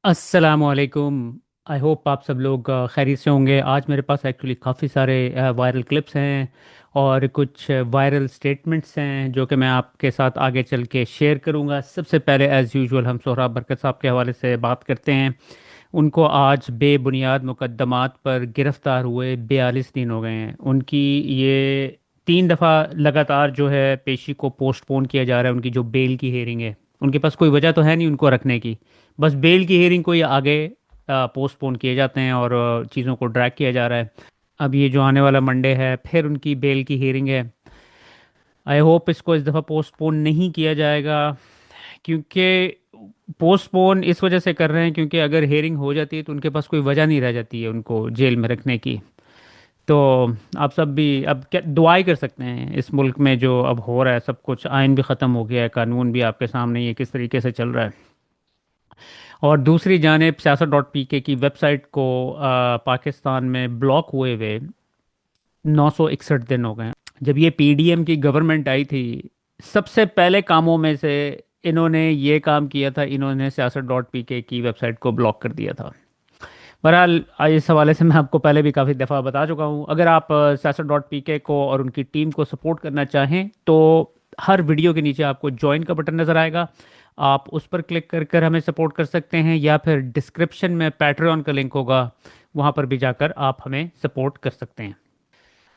अस्सलामुअलैकुम। I hope आप सब लोग खैरियत से होंगे। आज मेरे पास एक्चुअली काफ़ी सारे वायरल क्लिप्स हैं और कुछ वायरल स्टेटमेंट्स हैं जो कि मैं आपके साथ आगे चल के शेयर करूंगा। सबसे पहले एज़ यूजुअल हम सोहराब बरकत साहब के हवाले से बात करते हैं। उनको आज बेबुनियाद मुकद्दमात पर गिरफ्तार हुए 42 दिन हो गए हैं। उनकी ये 3 दफ़ा लगातार जो है पेशी को पोस्टपोन किया जा रहा है। उनकी जो बेल की हेयरिंग है, उनके पास कोई वजह तो है नहीं उनको रखने की। बस बेल की हियरिंग को ये आगे पोस्टपोन किए जाते हैं और चीज़ों को ड्रैग किया जा रहा है। अब ये जो आने वाला मंडे है फिर उनकी बेल की हियरिंग है। आई होप इसको इस दफ़ा पोस्टपोन नहीं किया जाएगा, क्योंकि पोस्टपोन इस वजह से कर रहे हैं क्योंकि अगर हियरिंग हो जाती है तो उनके पास कोई वजह नहीं रह जाती है उनको जेल में रखने की। तो आप सब भी अब क्या दुआई कर सकते हैं। इस मुल्क में जो अब हो रहा है सब कुछ, आइन भी ख़त्म हो गया है, कानून भी आपके सामने ये किस तरीके से चल रहा है। और दूसरी जानिब सियासत डॉट पी के की वेबसाइट को पाकिस्तान में ब्लॉक हुए हुए 961 दिन हो गए हैं। जब ये पीडीएम की गवर्नमेंट आई थी, सबसे पहले कामों में से इन्होंने ये काम किया था, इन्होंने सियासत डॉट पी के की वेबसाइट को ब्लॉक कर दिया था। बहरहाल इस हवाले से मैं आपको पहले भी काफ़ी दफ़ा बता चुका हूँ। अगर आप सियासत डॉट पी के को और उनकी टीम को सपोर्ट करना चाहें तो हर वीडियो के नीचे आपको ज्वाइन का बटन नज़र आएगा। आप उस पर क्लिक कर कर हमें सपोर्ट कर सकते हैं, या फिर डिस्क्रिप्शन में पैट्रियन का लिंक होगा, वहाँ पर भी जाकर आप हमें सपोर्ट कर सकते हैं।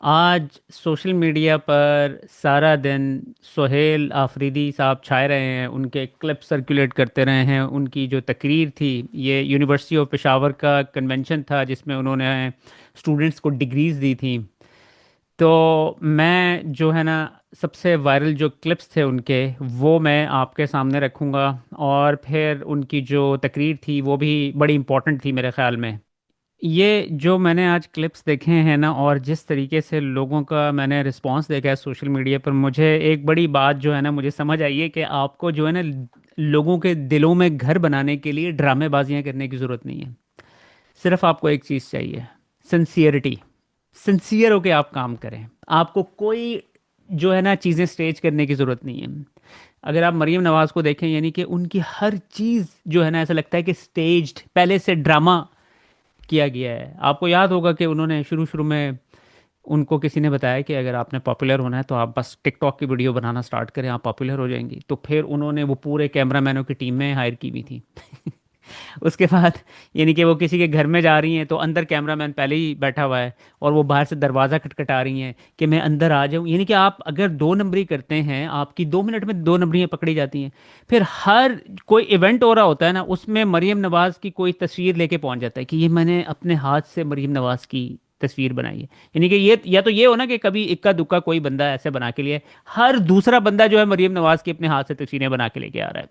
आज सोशल मीडिया पर सारा दिन सोहेल आफरीदी साहब छाए रहे हैं। उनके क्लिप सर्कुलेट करते रहे हैं। उनकी जो तकरीर थी, ये यूनिवर्सिटी ऑफ पेशावर का कन्वेंशन था जिसमें उन्होंने स्टूडेंट्स को डिग्रीज दी थी। तो मैं जो है ना, सबसे वायरल जो क्लिप्स थे उनके, वो मैं आपके सामने रखूँगा। और फिर उनकी जो तकरीर थी वो भी बड़ी इम्पोर्टेंट थी मेरे ख़्याल में। ये जो मैंने आज क्लिप्स देखे हैं ना, और जिस तरीके से लोगों का मैंने रिस्पांस देखा है सोशल मीडिया पर, मुझे एक बड़ी बात जो है ना मुझे समझ आई है कि आपको जो है ना लोगों के दिलों में घर बनाने के लिए ड्रामेबाजियां करने की ज़रूरत नहीं है। सिर्फ आपको एक चीज़ चाहिए, सिंसियरिटी। सिंसियर होके आप काम करें। आपको कोई जो है ना चीज़ें स्टेज करने की ज़रूरत नहीं है। अगर आप मरीम नवाज़ को देखें, यानी कि उनकी हर चीज़ जो है ना ऐसा लगता है कि स्टेज्ड, पहले से ड्रामा किया गया है। आपको याद होगा कि उन्होंने शुरू शुरू में उनको किसी ने बताया कि अगर आपने पॉपुलर होना है तो आप बस टिकटॉक की वीडियो बनाना स्टार्ट करें, आप पॉपुलर हो जाएंगी। तो फिर उन्होंने वो पूरे कैमरामैनों की टीम में हायर की हुई थी। उसके बाद यानी कि वो किसी के घर में जा रही हैं तो अंदर कैमरामैन पहले ही बैठा हुआ है और वो बाहर से दरवाज़ा खटखटा रही हैं कि मैं अंदर आ जाऊं। यानी कि आप अगर 2 नंबरी करते हैं, आपकी 2 मिनट में 2 नंबरियां पकड़ी जाती हैं। फिर हर कोई इवेंट हो रहा होता है ना, उसमें मरीम नवाज की कोई तस्वीर लेके पहुंच जाता है कि ये मैंने अपने हाथ से मरीम नवाज की तस्वीर बनाई है। यानी कि ये या तो ये हो ना कि कभी इक्का दुक्का कोई बंदा ऐसे बना के लिए, हर दूसरा बंदा जो है मरीम नवाज की अपने हाथ से तस्वीरें बना के लेके आ रहा है।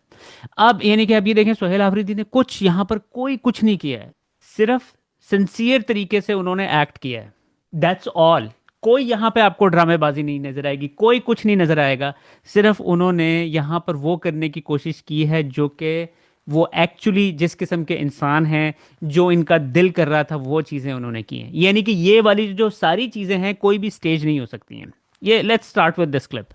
अब यानी कि अब ये देखें, सोहेल आफरीदी ने कुछ यहाँ पर कोई कुछ नहीं किया है। सिर्फ सिंसियर तरीके से उन्होंने एक्ट किया है। That's all. कोई यहाँ पे आपको ड्रामेबाजी नहीं नजर आएगी, कोई कुछ नहीं नजर आएगा। सिर्फ उन्होंने यहाँ पर वो करने की कोशिश की है जो कि वो एक्चुअली जिस किस्म के इंसान हैं, जो इनका दिल कर रहा था वो चीज़ें उन्होंने की हैं। यानी कि ये वाली जो सारी चीज़ें हैं कोई भी स्टेज नहीं हो सकती हैं। ये let's start with this clip.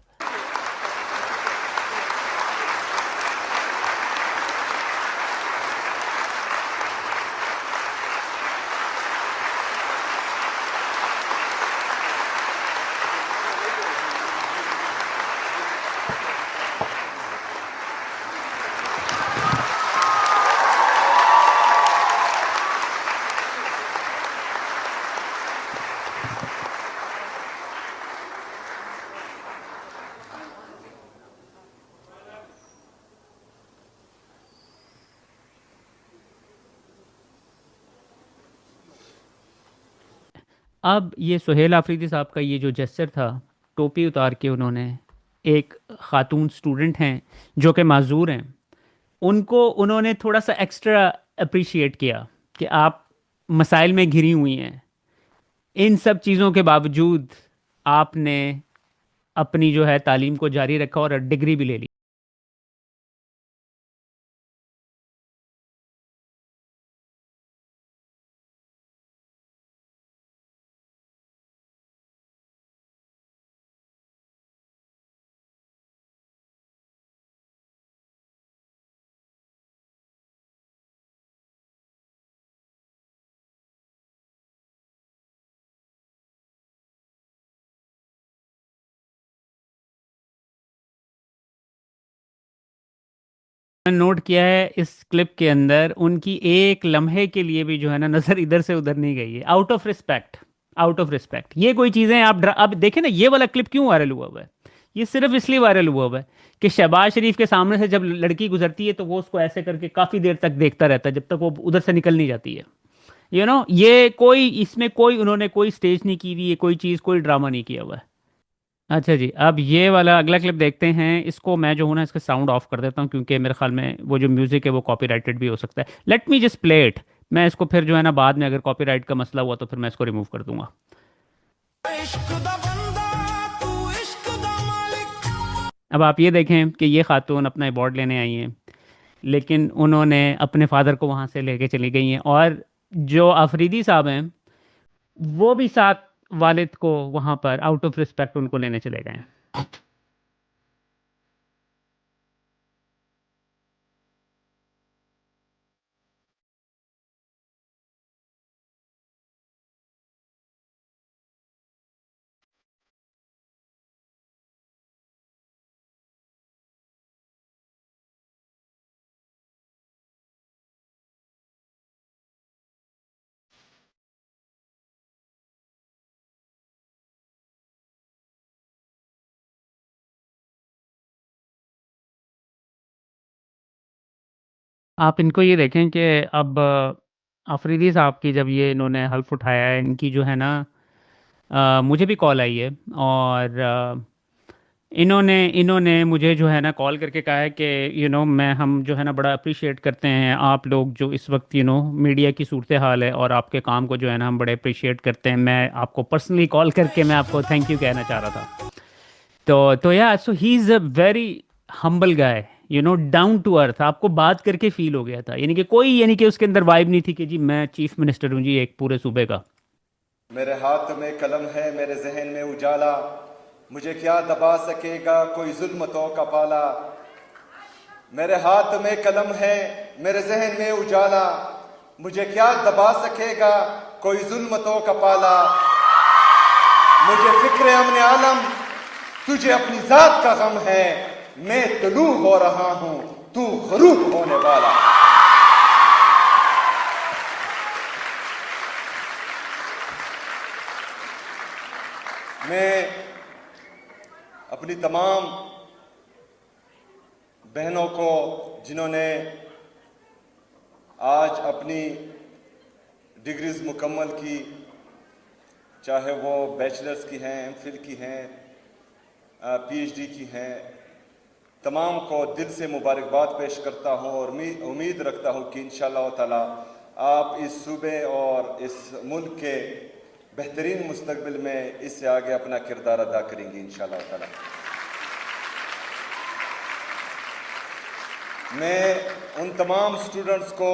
अब ये सुहेल आफरीदी साहब का ये जो जेस्चर था, टोपी उतार के उन्होंने, एक खातून स्टूडेंट हैं जो कि माजूर हैं, उनको उन्होंने थोड़ा सा एक्स्ट्रा अप्रिशिएट किया कि आप मसाइल में घिरी हुई हैं। इन सब चीज़ों के बावजूद आपने अपनी जो है तालीम को जारी रखा और डिग्री भी ले ली। मैंने नोट किया है इस क्लिप के अंदर उनकी एक लम्हे के लिए भी जो है ना नजर इधर से उधर नहीं गई है, out of respect. Out of respect ये कोई चीजें आप अब देखें ना, ये वाला क्लिप क्यों वायरल हुआ हुआ है? ये सिर्फ इसलिए वायरल हुआ हुआ है कि शहबाज शरीफ के सामने से जब लड़की गुजरती है तो वो उसको ऐसे करके काफी देर तक देखता रहता है जब तक वो उधर से निकल नहीं जाती है। ये कोई इसमें कोई उन्होंने कोई स्टेज नहीं की हुई है, कोई चीज, कोई ड्रामा नहीं किया हुआ है। अच्छा जी, अब ये वाला अगला क्लिप देखते हैं। इसको मैं जो हूँ ना इसका साउंड ऑफ कर देता हूँ क्योंकि मेरे ख्याल में वो जो म्यूज़िक है वो कॉपीराइटेड भी हो सकता है। Let me just play it. मैं इसको फिर जो है ना बाद में अगर कॉपीराइट का मसला हुआ तो फिर मैं इसको रिमूव कर दूंगा। अब आप ये देखें कि ये खातून अपना अवार्ड लेने आई हैं, लेकिन उन्होंने अपने फादर को वहाँ से लेके चली गई हैं, और जो अफरीदी साहब हैं वो भी साथ वालिद को वहाँ पर आउट ऑफ रिस्पेक्ट उनको लेने चले गए हैं। आप इनको ये देखें कि अब अफरीदी साहब की जब ये इन्होंने हल्फ उठाया है, इनकी जो है ना मुझे भी कॉल आई है, और इन्होंने इन्होंने मुझे जो है ना कॉल करके कहा है कि मैं हम जो है ना बड़ा अप्रिशिएट करते हैं आप लोग जो इस वक्त मीडिया की सूरत हाल है, और आपके काम को जो है ना हम बड़े अप्रिशिएट करते हैं। मैं आपको पर्सनली कॉल करके मैं आपको थैंक यू कहना चाह रहा था। तो या so he is a very humble guy, down to earth. आपको बात करके फील हो गया था, यानी कि उसके अंदर वाइब नहीं थी कि जी मैं चीफ मिनिस्टर हूँ जी एक पूरे सूबे का। मेरे हाथ में कलम है, मेरे जहन में उजाला, मुझे क्या दबा सकेगा कोई जुल्मतों का पाला। मेरे हाथ में कलम है, मेरे जहन में उजाला, मुझे क्या दबा सकेगा कोई जुल्मतों का पाला। मुझे फिक्र अमन आलम, तुझे अपनी जात का गम है, मैं तलू हो रहा हूं, तू गरूब होने वाला। मैं अपनी तमाम बहनों को जिन्होंने आज अपनी डिग्रीज मुकम्मल की, चाहे वो बैचलर्स की हैं, एमफिल की हैं, पीएचडी की हैं, तमाम को दिल से मुबारकबाद पेश करता हूं और उम्मीद रखता हूं कि इंशाअल्लाह ताला आप इस सूबे और इस मुल्क के बेहतरीन मुस्तकबिल में इससे आगे अपना किरदार अदा करेंगी इंशाअल्लाह ताला। मैं उन तमाम स्टूडेंट्स को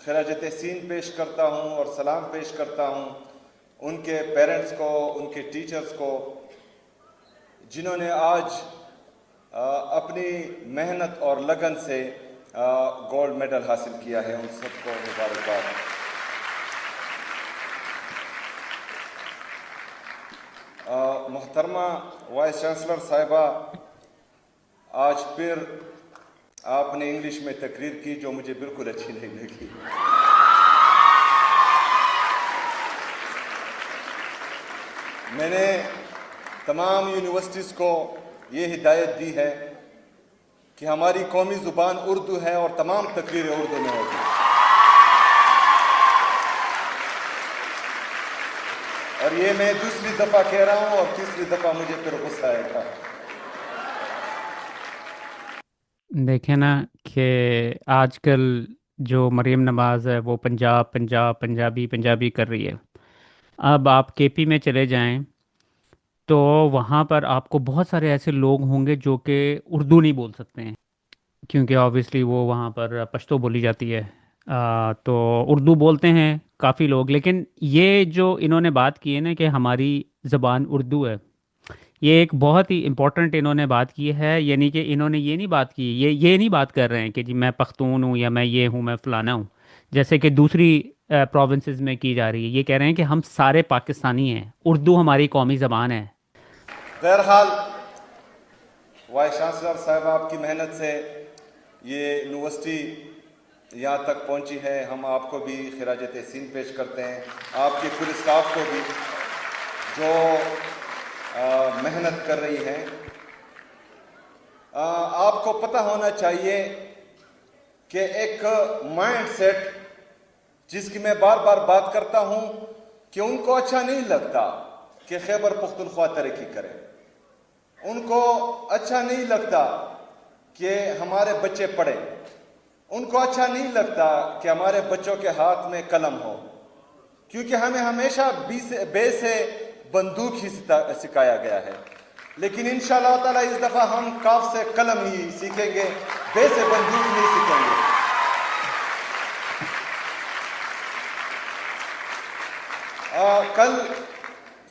खिराज तहसीन पेश करता हूं और सलाम पेश करता हूं, उनके पेरेंट्स को, उनके टीचर्स को, जिन्होंने आज अपनी मेहनत और लगन से गोल्ड मेडल हासिल किया है। उन सबको मुबारकबाद। मोहतरमा वाइस चांसलर साहिबा, आज फिर आपने इंग्लिश में तकरीर की जो मुझे बिल्कुल अच्छी नहीं लगी। मैंने तमाम यूनिवर्सिटीज़ को ये हिदायत दी है कि हमारी कौमी ज़ुबान उर्दू है और तमाम तकरीरें उर्दू में होगी। और ये मैं दूसरी दफ़ा कह रहा हूँ और तीसरी दफ़ा मुझे फिर गुस्सा आएगा। देखें ना कि आजकल जो मरीम नवाज़ है वो पंजाबी पंजाबी कर रही है। अब आप केपी में चले जाएं तो वहाँ पर आपको बहुत सारे ऐसे लोग होंगे जो कि उर्दू नहीं बोल सकते हैं, क्योंकि ऑब्वियसली वो वहाँ पर पश्तो बोली जाती है। तो उर्दू बोलते हैं काफ़ी लोग, लेकिन ये जो इन्होंने बात की है ना कि हमारी ज़बान उर्दू है, ये एक बहुत ही इम्पोर्टेंट इन्होंने बात की है। यानी कि इन्होंने ये नहीं बात की, ये नहीं बात कर रहे हैं कि जी मैं पख्तून हूँ या मैं ये हूँ मैं फ़लाना हूँ, जैसे कि दूसरी प्रोविंसेस में की जा रही है। ये कह रहे हैं कि हम सारे पाकिस्तानी हैं, उर्दू हमारी कौमी ज़बान है। बहरहाल वाइस चांसलर साहब आपकी मेहनत से ये यूनिवर्सिटी यहाँ तक पहुँची है, हम आपको भी खिराज तहसीन पेश करते हैं, आपके पूरे स्टाफ को भी जो मेहनत कर रही है। आपको पता होना चाहिए कि एक माइंड सेट जिसकी मैं बार बार बात करता हूं कि उनको अच्छा नहीं लगता कि खैबर पख्तूनख्वा तरक्की करे, उनको अच्छा नहीं लगता कि हमारे बच्चे पढ़े, उनको अच्छा नहीं लगता कि हमारे बच्चों के हाथ में कलम हो, क्योंकि हमें हमेशा बे से बंदूक ही सिखाया गया है। लेकिन इंशाअल्लाह ताला इस दफा हम काफ से कलम ही सीखेंगे, बे से बंदूक नहीं सीखेंगे। कल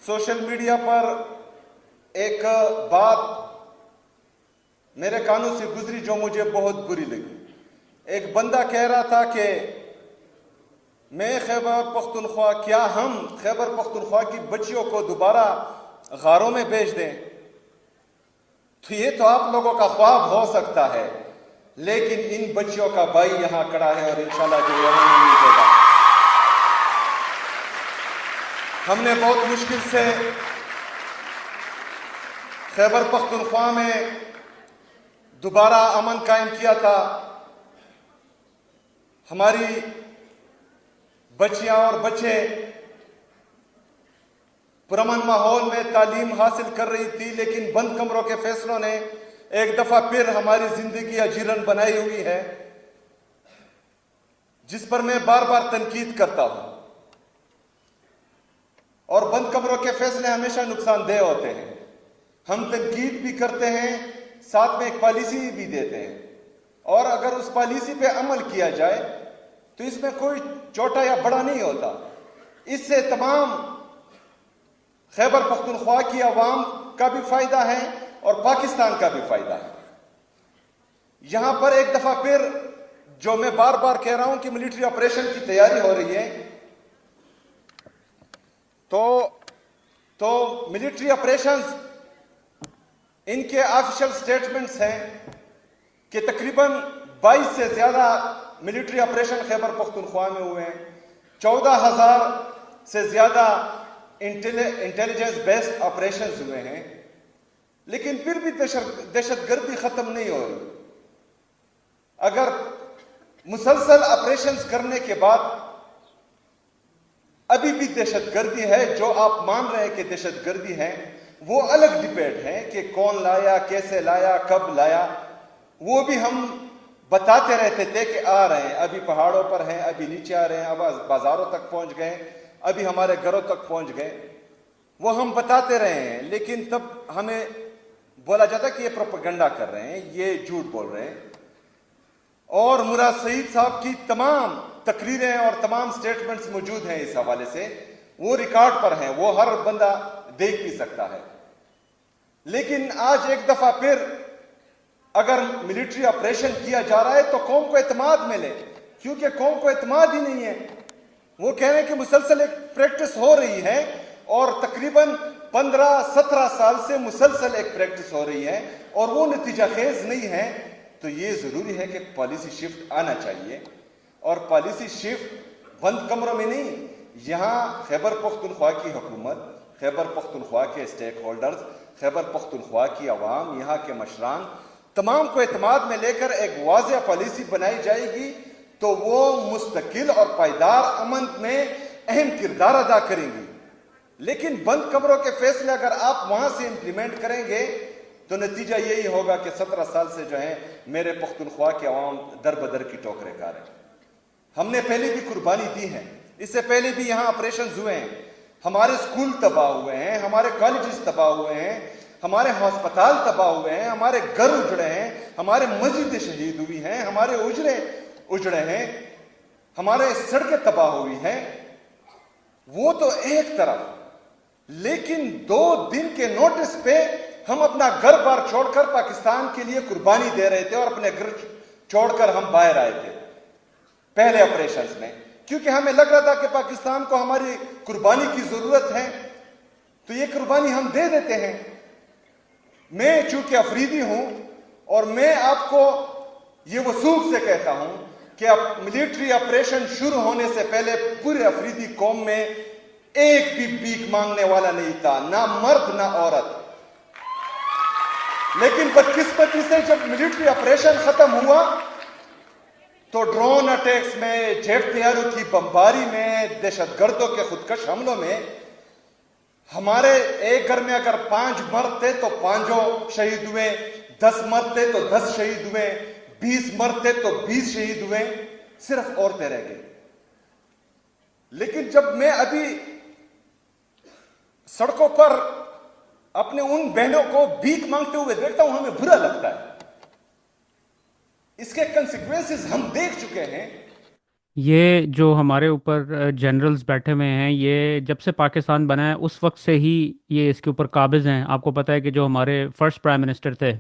सोशल मीडिया पर एक बात मेरे कानों से गुजरी जो मुझे बहुत बुरी लगी। एक बंदा कह रहा था कि मैं खैबर पख्तूनख्वा, क्या हम खैबर पख्तूनख्वा की बच्चियों को दोबारा गारों में भेज दें? तो ये तो आप लोगों का ख्वाब हो सकता है, लेकिन इन बच्चियों का भाई यहां खड़ा है और इंशाल्लाह जो यहां नहीं देगा। हमने बहुत मुश्किल से खैबर पख्तूनख्वा में दोबारा अमन कायम किया था। हमारी बच्चियां और बच्चे पुरअमन माहौल में तालीम हासिल कर रही थी, लेकिन बंद कमरों के फैसलों ने एक दफा फिर हमारी जिंदगी अजीरन बनाई हुई है, जिस पर मैं बार बार तनकीद करता हूं। और बंद कमरों के फैसले हमेशा नुकसानदेह होते हैं। हम तनकीद भी करते हैं, साथ में एक पॉलिसी भी देते हैं, और अगर उस पॉलिसी पे अमल किया जाए तो इसमें कोई छोटा या बड़ा नहीं होता। इससे तमाम खैबर पख्तूनख्वा की आवाम का भी फायदा है और पाकिस्तान का भी फायदा है। यहां पर एक दफा फिर जो मैं बार बार कह रहा हूं कि मिलिट्री ऑपरेशन की तैयारी हो रही है, तो मिलिट्री ऑपरेशंस, इनके ऑफिशियल स्टेटमेंट्स हैं कि तकरीबन 22 से ज्यादा मिलिट्री ऑपरेशन खैबर पख्तूनख्वा में हुए हैं, 14,000 से ज्यादा इंटेलिजेंस बेस्ड ऑपरेशंस हुए हैं, लेकिन फिर भी दहशतगर्दी खत्म नहीं हो रही। अगर मुसलसल ऑपरेशंस करने के बाद अभी भी दहशतगर्दी है, जो आप मान रहे हैं कि दहशतगर्दी है, वो अलग डिबेट है कि कौन लाया, कैसे लाया, कब लाया। वो भी हम बताते रहते थे कि आ रहे हैं, अभी पहाड़ों पर हैं, अभी नीचे आ रहे हैं, अब बाजारों तक पहुंच गए, अभी हमारे घरों तक पहुंच गए। वो हम बताते रहे हैं, लेकिन तब हमें बोला जाता कि ये प्रोपेगेंडा कर रहे हैं, ये झूठ बोल रहे हैं। और मुराद सईद साहब की तमाम तकरीरें और तमाम स्टेटमेंट्स मौजूद हैं इस हवाले से, वो रिकॉर्ड पर हैं, वो हर बंदा देख भी सकता है। लेकिन आज एक दफा फिर अगर मिलिट्री ऑपरेशन किया जा रहा है तो कौम को एतमाद मिले, क्योंकि कौम को एतमाद ही नहीं है। वो कह रहे हैं कि मुसलसल एक प्रैक्टिस हो रही है, और तकरीबन 15-17 साल से मुसलसल एक प्रैक्टिस हो रही है, और वो नतीजा खेज नहीं है। तो ये जरूरी है कि पॉलिसी शिफ्ट आना चाहिए, और पॉलिसी शिफ्ट बंद कमरों में नहीं, यहाँ खैबर पख्तूनख्वा की हुकूमत, खैबर पख्तूनख्वा के स्टेक होल्डर्स, खैबर पख्तूनख्वा की आवाम, यहाँ के मशरान, तमाम को एतमाद में लेकर एक वाज़ेह पॉलिसी बनाई जाएगी, तो वो मुस्तकिल और पायदार अमन में अहम किरदार अदा करेंगी। लेकिन बंद कमरों के फैसले अगर आप वहां से इंप्लीमेंट करेंगे तो नतीजा यही होगा कि 17 साल से जो है मेरे पख्तूनख्वा के अवाम दर बदर की टोकरे खा रहे हैं। हमने पहले भी कुर्बानी दी है, इससे पहले भी यहाँ ऑपरेशन हुए हैं, हमारे स्कूल तबाह हुए हैं, हमारे कॉलेजेस तबाह हुए हैं, हमारे हस्पताल तबाह हुए हैं, हमारे घर उजड़े हैं, हमारे मस्जिदें शहीद हुई हैं, हमारे उजड़े उजड़े हैं, हमारे सड़कें तबाह हुई हैं। वो तो एक तरफ, लेकिन 2 दिन के नोटिस पे हम अपना घर बार छोड़कर पाकिस्तान के लिए कुर्बानी दे रहे थे, और अपने घर छोड़कर हम बाहर आए थे पहले ऑपरेशंस में, क्योंकि हमें लग रहा था कि पाकिस्तान को हमारी कुर्बानी की जरूरत है, तो ये कुर्बानी हम दे देते हैं। मैं चूंकि अफरीदी हूं, और मैं आपको ये वसूख से कहता हूं कि अब मिलिट्री ऑपरेशन शुरू होने से पहले पूरे अफरीदी कौम में एक भी भीख मांगने वाला नहीं था, ना मर्द ना औरत। लेकिन बदकिस्मती से जब मिलिट्री ऑपरेशन खत्म हुआ तो ड्रोन अटैक्स में, जेट तैयारों की बमबारी में, दहशतगर्दों के खुदकश हमलों में हमारे एक घर में अगर 5 मर्द थे तो 5 शहीद हुए, 10 मर्द थे तो 10 शहीद हुए, 20 मर्द थे तो 20 शहीद हुए, सिर्फ औरतें रह गई। लेकिन जब मैं अभी सड़कों पर अपने उन बहनों को भीख मांगते हुए देखता हूं, हमें बुरा लगता है। इसके कंसिक्वेंसेस हम देख चुके हैं। ये जो हमारे ऊपर जनरल्स बैठे हुए हैं, ये जब से पाकिस्तान बना है उस वक्त से ही ये इसके ऊपर काबिज हैं। आपको पता है कि जो हमारे फर्स्ट प्राइम मिनिस्टर थे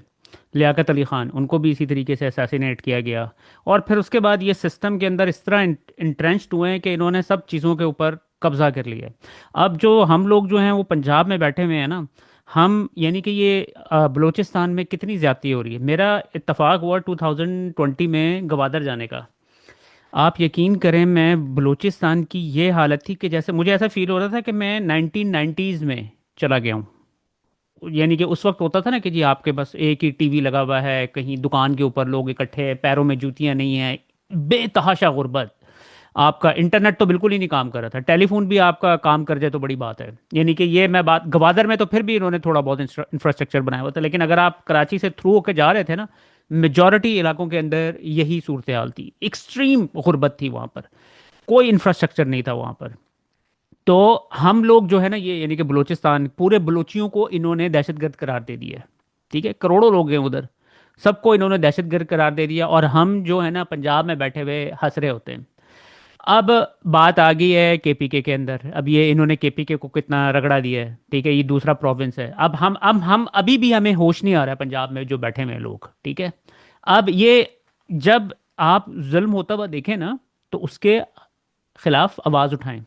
लियाकत अली ख़ान, उनको भी इसी तरीके से असैसिनेट किया गया। और फिर उसके बाद ये सिस्टम के अंदर इस तरह इंट्रेंच्ड हुए हैं कि इन्होंने सब चीज़ों के ऊपर कब्ज़ा कर लिया है। अब जो हम लोग जो हैं वो पंजाब में बैठे हुए हैं ना, हम यानी कि ये बलूचिस्तान में कितनी ज़्यादती हो रही है। मेरा इत्तफाक हुआ 2020 में गवादर जाने का। आप यकीन करें, मैं बलूचिस्तान की ये हालत थी कि जैसे मुझे ऐसा फील हो रहा था कि मैं 1990s में चला गया हूँ। यानी कि उस वक्त होता था ना कि जी आपके बस एक ही टीवी लगा हुआ है, कहीं दुकान के ऊपर लोग इकट्ठे हैं, पैरों में जूतियां नहीं हैं, बेतहाशा गुर्बत। आपका इंटरनेट तो बिल्कुल ही नहीं काम कर रहा था, टेलीफोन भी आपका काम कर जाए तो बड़ी बात है। यानी कि ये मैं बात गवादर में तो फिर भी इन्होंने थोड़ा बहुत इंफ्रास्ट्रक्चर बनाया हुआ था, लेकिन अगर आप कराची से थ्रू होकर जा रहे थे ना, मेजॉरिटी इलाकों के अंदर यही सूरत हाल थी। एक्सट्रीम गुर्बत थी वहाँ पर, कोई इंफ्रास्ट्रक्चर नहीं था वहाँ पर। तो हम लोग जो है ना, ये यानी कि बलूचिस्तान, पूरे बलूचियों को इन्होंने दहशतगर्द करार दे दिया है। ठीक है, करोड़ों लोग हैं उधर, सबको इन्होंने दहशतगर्द करार दे दिया। और हम जो है ना पंजाब में बैठे हुए हंस रहे होते हैं। अब बात आ गई है केपीके के अंदर। अब ये इन्होंने केपीके को कितना रगड़ा दिया है। ठीक है, ये दूसरा प्रोविंस है। अब हम अभी भी हमें होश नहीं आ रहा है पंजाब में जो बैठे हुए हैं लोग। ठीक है, अब ये जब आप जुल्म होता हुआ देखें ना, तो उसके खिलाफ आवाज़ उठाएं।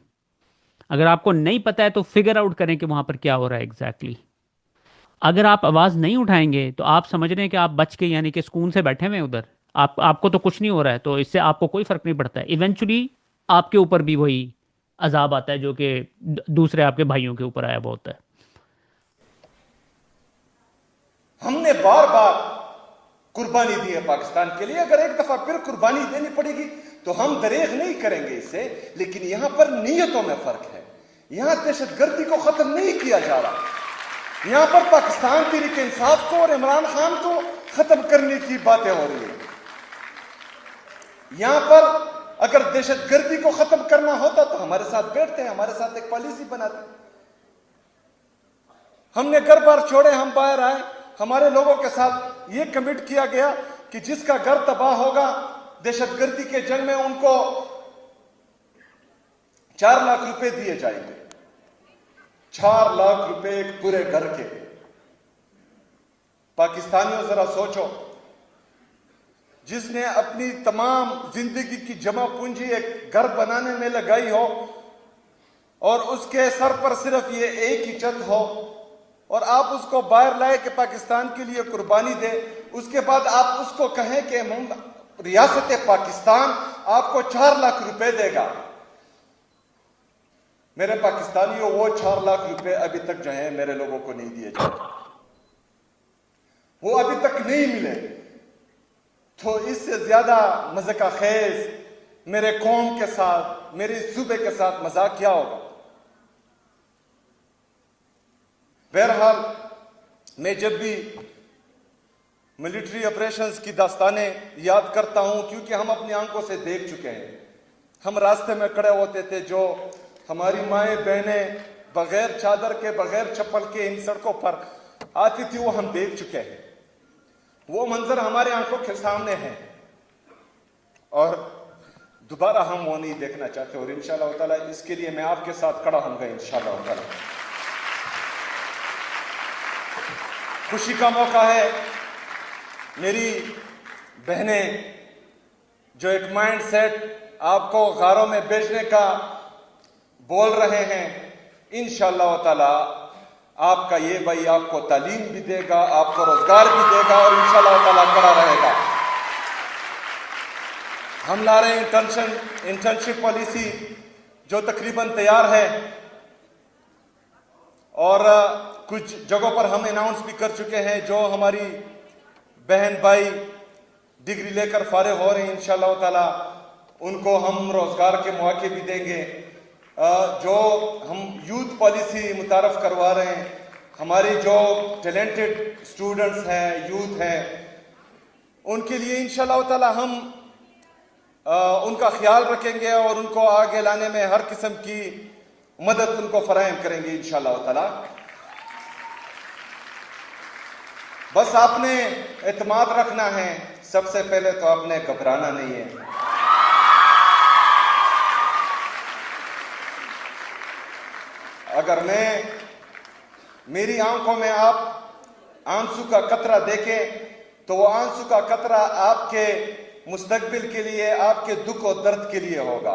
अगर आपको नहीं पता है तो फिगर आउट करें कि वहां पर क्या हो रहा है एग्जैक्टली exactly। अगर आप आवाज़ नहीं उठाएंगे तो आप समझ रहे हैं कि आप बच के यानी कि सुकून से बैठे हुए हैं उधर, आपको तो कुछ नहीं हो रहा है, तो इससे आपको कोई फर्क नहीं पड़ता है। इवेंचुअली आपके ऊपर भी वही अजाब आता है जो कि दूसरे आपके भाइयों के ऊपर आया हुआ होता है। हमने बार बार कुर्बानी दी है पाकिस्तान के लिए, अगर एक दफा फिर कुर्बानी देनी पड़ेगी तो हम दरेग नहीं करेंगे इससे। लेकिन यहां पर नीयतों में फर्क है। यहां दहशतगर्दी को खत्म नहीं किया जा रहा, यहां पर पाकिस्तान तहरीक इंसाफ को और इमरान खान को खत्म करने की बातें हो रही है। यहां पर अगर दहशतगर्दी को खत्म करना होता तो हमारे साथ बैठते हैं, हमारे साथ एक पॉलिसी बनाते। हमने घर बार छोड़े, हम बाहर आए, हमारे लोगों के साथ ये कमिट किया गया कि जिसका घर तबाह होगा दहशतगर्दी के जंग में, उनको 4 लाख रुपए दिए जाएंगे। 4 लाख रुपए एक पूरे घर के। पाकिस्तानियों जरा सोचो, जिसने अपनी तमाम जिंदगी की जमा पूंजी एक घर बनाने में लगाई हो और उसके सर पर सिर्फ ये एक ही छत हो, और आप उसको बाहर लाए कि पाकिस्तान के लिए कुर्बानी दे, उसके बाद आप उसको कहें कि रियासत पाकिस्तान आपको 4 लाख रुपए देगा। मेरे पाकिस्तानियों, वो 4 लाख रुपए अभी तक जो है मेरे लोगों को नहीं दिए जाते, वो अभी तक नहीं मिले। तो इससे ज्यादा मजे का खेज मेरे कौम के साथ, मेरे सूबे के साथ मजाक क्या होगा। बहरहाल, मैं जब भी मिलिट्री ऑपरेशंस की दास्तानें याद करता हूं, क्योंकि हम अपनी आंखों से देख चुके हैं। हम रास्ते में खड़े होते थे, जो हमारी माएँ बहनें बगैर चादर के, बगैर चप्पल के इन सड़कों पर आती थी, वो हम देख चुके हैं। वो मंजर हमारे आंखों के सामने है और दोबारा हम वो नहीं देखना चाहते। और इंशाअल्लाह ताला इसके लिए मैं आपके साथ खड़ा होऊंगा इंशाअल्लाह ताला। खुशी का मौका है। मेरी बहनें जो एक माइंड सेट आपको गारों में बेचने का बोल रहे हैं, इंशाअल्लाह ताला आपका ये भाई आपको तालीम भी देगा, आपको रोजगार भी देगा और इंशाअल्लाह ताला खड़ा रहेगा। हम ला रहे हैं इंटर्नशिप पॉलिसी जो तकरीबन तैयार है, और कुछ जगहों पर हम अनाउंस भी कर चुके हैं। जो हमारी बहन भाई डिग्री लेकर फारिग हो रहे हैं, इंशाअल्लाह ताला उनको हम रोजगार के मौके भी देंगे। जो हम यूथ पॉलिसी मुतारफ करवा रहे हैं, हमारी जो टैलेंटेड स्टूडेंट्स हैं, यूथ हैं, उनके लिए इंशाअल्लाह ताला हम उनका ख्याल रखेंगे और उनको आगे लाने में हर किस्म की मदद उनको फराहम करेंगे इंशाअल्लाह ताला। बस आपने एतमाद रखना है, सबसे पहले तो आपने घबराना नहीं है। अगर मेरी आंखों में आप आंसू का कतरा देखें तो वो आंसू का कतरा आपके मुस्तकबिल के लिए, आपके दुख और दर्द के लिए होगा।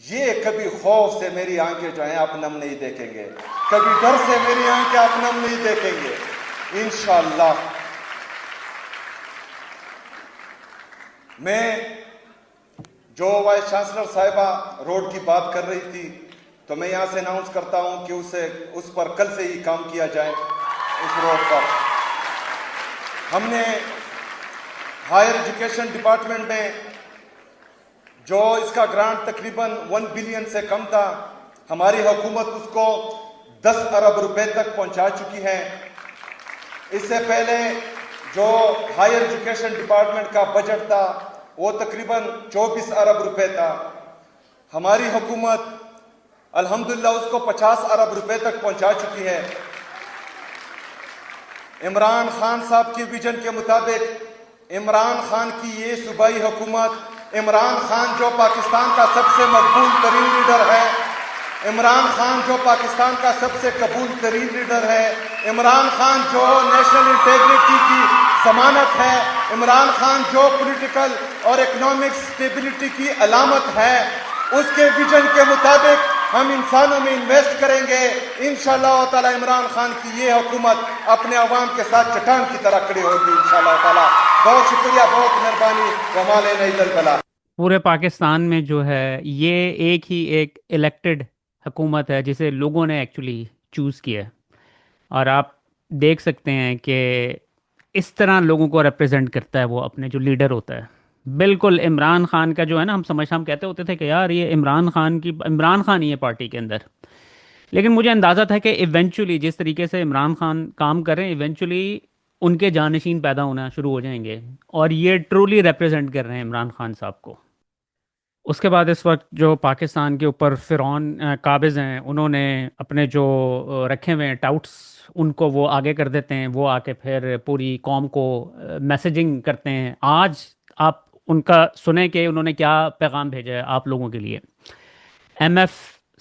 ये कभी खौफ से मेरी आंखें जो हैं आप नम नहीं देखेंगे, कभी डर से मेरी आंखें आप नम नहीं देखेंगे इंशाअल्लाह। मैं जो वाइस चांसलर साहिबा रोड की बात कर रही थी, तो मैं यहां से अनाउंस करता हूं कि उस पर कल से ही काम किया जाए। उस रोड पर हमने हायर एजुकेशन डिपार्टमेंट में जो इसका ग्रांट तकरीबन 1 बिलियन से कम था, हमारी हुकूमत उसको 10 अरब रुपए तक पहुंचा चुकी है। इससे पहले जो हायर एजुकेशन डिपार्टमेंट का बजट था वो तकरीबन 24 अरब रुपए था। हमारी हुकूमत अल्हम्दुलिल्लाह उसको 50 अरब रुपए तक पहुंचा चुकी है। इमरान खान साहब के विजन के मुताबिक, इमरान खान की ये सूबाई हुकूमत, इमरान खान जो पाकिस्तान का सबसे मकबूल तरीन लीडर है, इमरान खान जो पाकिस्तान का सबसे कबूल तरीन लीडर है, इमरान खान जो नेशनल इंटेग्रिटी की जमानत है, इमरान खान जो पॉलिटिकल और इकोनॉमिक स्टेबिलिटी की अलामत है, उसके विजन के मुताबिक हम इंसानों में इन्वेस्ट करेंगे। इंशाअल्लाह ताला इमरान खान की ये हुकूमत अपने अवाम के साथ चट्टान की तरह खड़ी होगी इंशाअल्लाह ताला। बहुत शुक्रिया, बहुत मेहरबानी। वमाले नहीं बला। पूरे पाकिस्तान में जो है ये एक ही एक इलेक्टेड हुकूमत है जिसे लोगों ने एक्चुअली चूज़ किया है, और आप देख सकते हैं कि इस तरह लोगों को रिप्रेजेंट करता है वो अपने जो लीडर होता है। बिल्कुल इमरान खान का जो है ना, हम कहते होते थे कि यार ये इमरान खान ही है पार्टी के अंदर। लेकिन मुझे अंदाज़ा था कि इवेंचुअली जिस तरीके से इमरान खान काम कर रहे हैं, इवेंचुअली उनके जानशीन पैदा होना शुरू हो जाएंगे, और ये ट्रूली रिप्रेजेंट कर रहे हैं इमरान खान साहब को। उसके बाद इस वक्त जो पाकिस्तान के ऊपर फ़िरौन काबिज़ हैं, उन्होंने अपने जो रखे हुए हैं टाउट्स, उनको वो आगे कर देते हैं। वो आके फिर पूरी कौम को मैसेजिंग करते हैं। आज आप उनका सुने कि उन्होंने क्या पैगाम भेजा है आप लोगों के लिए। एमएफ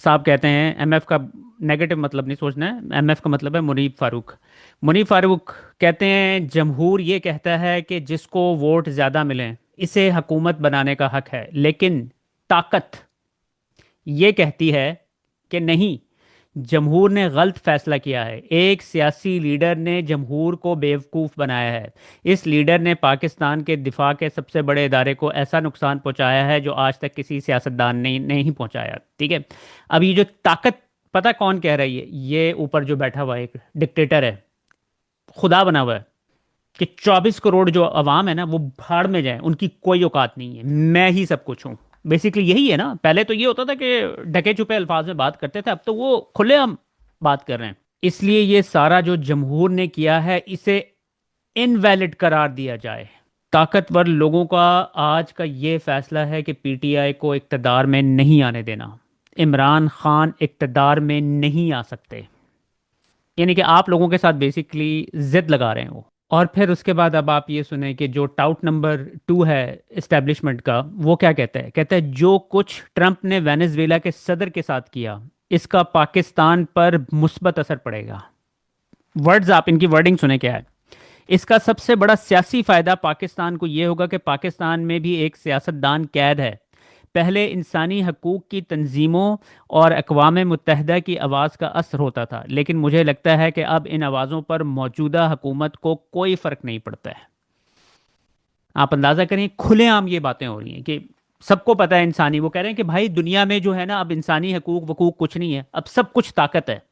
साहब कहते हैं, एमएफ का नेगेटिव मतलब नहीं सोचना है, एमएफ का मतलब है मुनीब फारूक। मुनीब फारूक कहते हैं जमहूर ये कहता है कि जिसको वोट ज़्यादा मिलें इसे हुकूमत बनाने का हक है, लेकिन ताकत ये कहती है कि नहीं, जमहूर ने गलत फैसला किया है। एक सियासी लीडर ने जमहूर को बेवकूफ़ बनाया है। इस लीडर ने पाकिस्तान के दिफा के सबसे बड़े इदारे को ऐसा नुकसान पहुंचाया है जो आज तक किसी सियासतदान ने नहीं पहुंचाया। ठीक है, अब ये जो ताकत पता कौन कह रही है, ये ऊपर जो बैठा हुआ एक डिक्टेटर है, खुदा बना हुआ है, कि 24 करोड़ जो अवाम है ना वो भाड़ में जाए, उनकी कोई औकात नहीं है, मैं ही सब कुछ हूँ। बेसिकली यही है ना। पहले तो ये होता था कि ढके छुपे अल्फाज में बात करते थे, अब तो वो खुलेआम बात कर रहे हैं। इसलिए ये सारा जो जमहूर ने किया है इसे इनवैलिड करार दिया जाए। ताकतवर लोगों का आज का ये फैसला है कि पीटीआई को इक्तदार में नहीं आने देना। इमरान खान इक्तदार में नहीं आ सकते, यानी कि आप लोगों के साथ बेसिकली जिद लगा रहे हैं वो। और फिर उसके बाद अब आप ये सुने कि जो टाउट नंबर 2 है इस्टेब्लिशमेंट का, वो क्या कहता है। कहता है जो कुछ ट्रंप ने वेनेजुएला के सदर के साथ किया, इसका पाकिस्तान पर मुस्बत असर पड़ेगा। वर्ड्स, आप इनकी वर्डिंग सुने क्या है। इसका सबसे बड़ा सियासी फायदा पाकिस्तान को ये होगा कि पाकिस्तान में भी एक सियासतदान कैद है। पहले इंसानी हकूक़ की तंजीमों और अक़वाम मुत्तहिदा की आवाज़ का असर होता था, लेकिन मुझे लगता है कि अब इन आवाज़ों पर मौजूदा हुकूमत को कोई फ़र्क नहीं पड़ता है। आप अंदाजा करें, खुलेआम ये बातें हो रही हैं कि सबको पता है इंसानी, वो कह रहे हैं कि भाई दुनिया में जो है ना अब इंसानी हकूक वकूक कुछ नहीं है, अब सब कुछ ताकत है।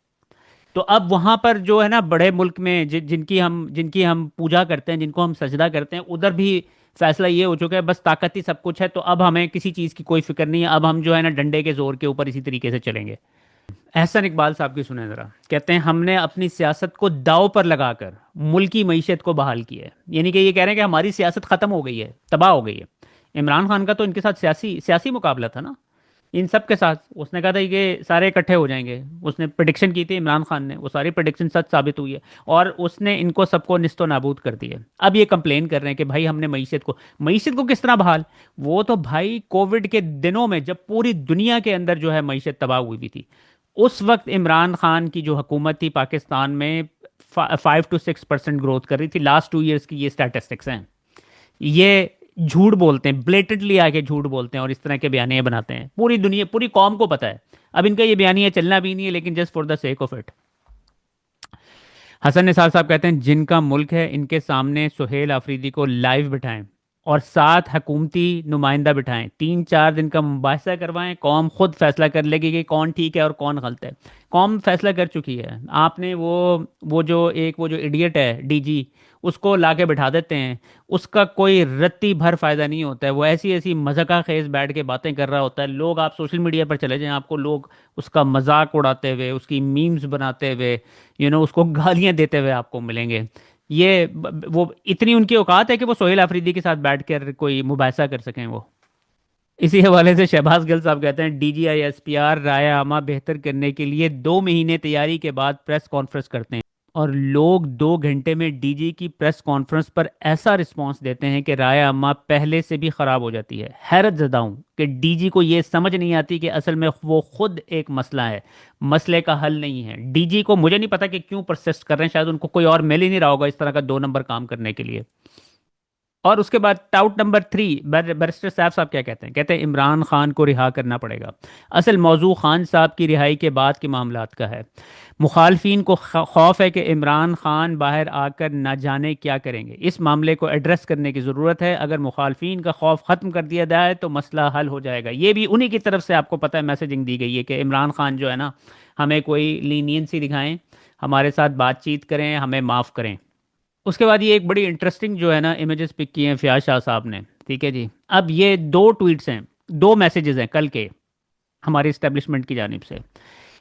तो अब वहां पर जो है ना बड़े मुल्क में जिनकी हम पूजा करते हैं, जिनको हम सजदा करते हैं, उधर भी फैसला ये हो चुका है बस ताकत ही सब कुछ है, तो अब हमें किसी चीज़ की कोई फिक्र नहीं है, अब हम जो है ना डंडे के जोर के ऊपर इसी तरीके से चलेंगे। एहसन इकबाल साहब की सुने जरा, कहते हैं हमने अपनी सियासत को दांव पर लगाकर मुल्की मईशत को बहाल किया है। यानी कि ये कह रहे हैं कि हमारी सियासत खत्म हो गई है, तबाह हो गई है। इमरान खान का तो इनके साथ सियासी सियासी मुकाबला था ना, इन सब के साथ। उसने कहा था कि सारे इकट्ठे हो जाएंगे, उसने प्रिडिक्शन की थी इमरान खान ने, वो सारी प्रिडिक्शन सच साबित हुई है, और उसने इनको सबको निस्तो नाबूद कर दिया। अब ये कंप्लेन कर रहे हैं कि भाई हमने मईशत को किस तरह बहाल। वो तो भाई कोविड के दिनों में जब पूरी दुनिया के अंदर जो है मईशत तबाह हुई भी थी, उस वक्त इमरान खान की जो हुकूमत थी पाकिस्तान में 5 to 6% ग्रोथ कर रही थी। लास्ट 2 ईयर्स की ये स्टैटिस्टिक्स हैं। ये झूठ बोलते हैं, ब्लेटेंटली आके झूठ बोलते हैं और इस तरह के बयानियां बनाते हैं, पूरी दुनिया पूरी कौम को पता है। अब इनका ये बयानिया चलना भी नहीं है, लेकिन just for the sake of it. Hasan Nisar साहब कहते हैं जिनका मुल्क है इनके सामने सुहेल आफरीदी को लाइव बिठाएं और 7 हुकूमती नुमाइंदा बिठाएं, 3 4 दिन का मुबाहिसा करवाएं, कौम खुद फैसला कर लेगी कि कौन ठीक है और कौन गलत है। कौम फैसला कर चुकी है। आपने वो जो इडियट है डीजी, उसको लाके बिठा देते हैं, उसका कोई रत्ती भर फायदा नहीं होता है, वो ऐसी ऐसी मजाका खेज बैठ के बातें कर रहा होता है। लोग, आप सोशल मीडिया पर चले जाएं, आपको लोग उसका मजाक उड़ाते हुए, उसकी मीम्स बनाते हुए, उसको गालियां देते हुए आपको मिलेंगे। वो इतनी उनकी औकात है कि वो सोहेल आफरीदी के साथ बैठकर कोई मुबाहिसा कर सकें वो। इसी हवाले से शहबाज गिल साहब कहते हैं DGI SPR राय आमा बेहतर करने के लिए 2 महीने तैयारी के बाद प्रेस कॉन्फ्रेंस करते हैं, और लोग 2 घंटे में डीजी की प्रेस कॉन्फ्रेंस पर ऐसा रिस्पांस देते हैं कि राय अम्मा पहले से भी ख़राब हो जाती है। हैरत ज़दा हूँ कि डीजी को ये समझ नहीं आती कि असल में वो खुद एक मसला है, मसले का हल नहीं है। डीजी को मुझे नहीं पता कि क्यों परसिस्ट कर रहे हैं, शायद उनको कोई और मिल ही नहीं रहा होगा इस तरह का 2 नंबर काम करने के लिए। और उसके बाद टाउट नंबर 3, बैरिस्टर साहब क्या कहते हैं? कहते हैं इमरान खान को रिहा करना पड़ेगा। असल मौजू खान साहब की रिहाई के बाद के मामलात का है। मुखालफिन को खौफ है कि इमरान खान बाहर आकर ना जाने क्या करेंगे। इस मामले को एड्रेस करने की ज़रूरत है। अगर मुखालफिन का खौफ ख़त्म कर दिया जाए तो मसला हल हो जाएगा। ये भी उन्हीं की तरफ से आपको पता है मैसेजिंग दी गई है कि इमरान खान जो है ना, हमें कोई लीनियंसी दिखाएं, हमारे साथ बातचीत करें, हमें माफ़ करें। उसके बाद ये एक बड़ी इंटरेस्टिंग जो है ना इमेजेस पिक किए हैं फयाज शाह साहब ने। ठीक है जी, अब ये 2 ट्वीट्स हैं, 2 मैसेजेस हैं कल के हमारी इस्टेब्लिशमेंट की जानिब से।